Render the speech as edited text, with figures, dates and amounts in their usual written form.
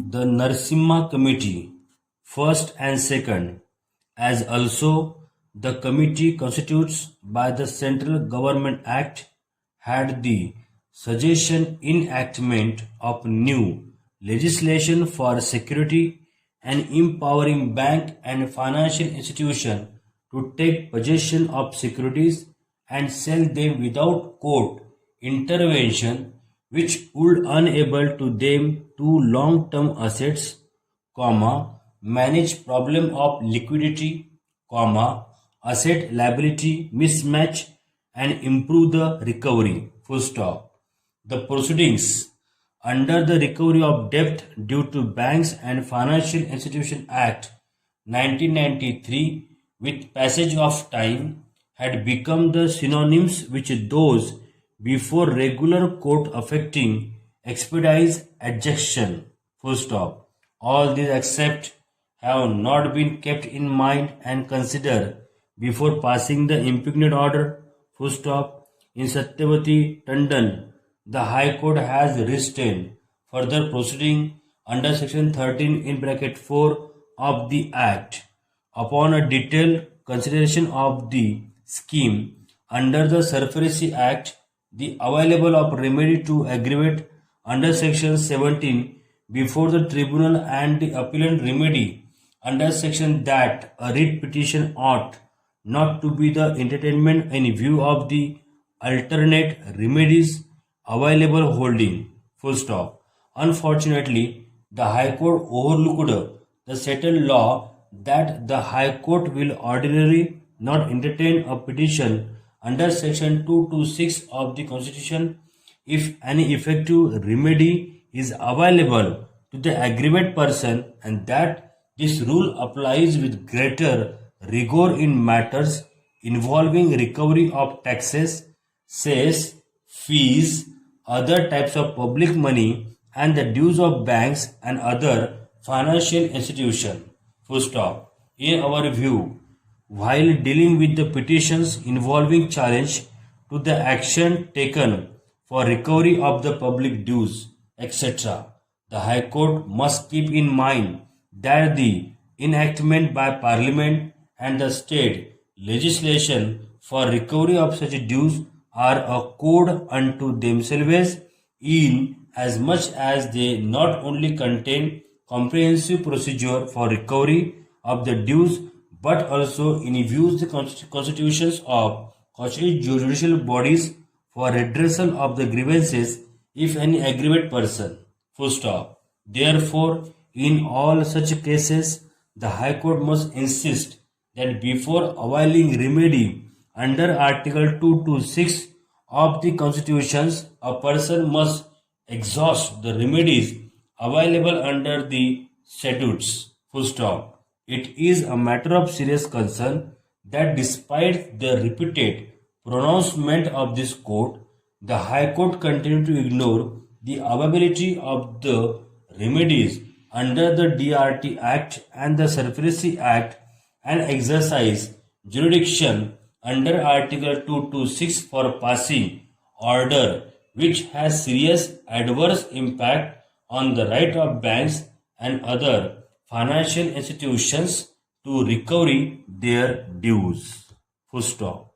The Narasimha Committee, first and second, as also the committee constitutes by the Central Government Act, had the suggestion enactment of new legislation for security and empowering bank and financial institutions to take possession of securities and sell them without court intervention, which would enable to them to long-term assets, manage problem of liquidity, asset liability mismatch and improve the recovery. Full stop. The proceedings under the Recovery of Debt Due to Banks and Financial Institution Act 1993, with passage of time, had become the synonyms which those before regular court affecting expedite adjection. Full stop. All these except have not been kept in mind and considered before passing the impugned order. Full stop. In Satyavati Tandon, the High Court has restrained further proceeding under Section 13 in bracket 4 of the Act upon a detailed consideration of the scheme under the Surface Act, the available of remedy to aggravate under Section 17 before the tribunal and the appellant remedy under section that a writ petition ought not to be the entertainment in view of the alternate remedies available holding. Full stop. Unfortunately, the High Court overlooked the settled law that the High Court will ordinarily not entertain a petition under section 226 of the Constitution if any effective remedy is available to the aggrieved person, and that this rule applies with greater rigor in matters involving recovery of taxes, cess, fees, other types of public money, and the dues of banks and other financial institutions. Full stop. In our view, while dealing with the petitions involving challenge to the action taken for recovery of the public dues, etc., the High Court must keep in mind that the enactment by Parliament and the state legislation for recovery of such dues are a code unto themselves, in as much as they not only contain comprehensive procedure for recovery of the dues but also inviews the constitutions of constituted judicial bodies for redressal of the grievances if any aggrieved person. Full stop. Therefore, in all such cases, the High Court must insist that before availing remedy under Article 226 of the Constitutions, a person must exhaust the remedies available under the statutes. Full stop. It is a matter of serious concern that despite the repeated pronouncement of this court, the High Court continued to ignore the availability of the remedies under the DRT Act and the Surface Act and exercise jurisdiction under Article 226 for passing order which has serious adverse impact on the right of banks and other financial institutions to recover their dues. Full stop.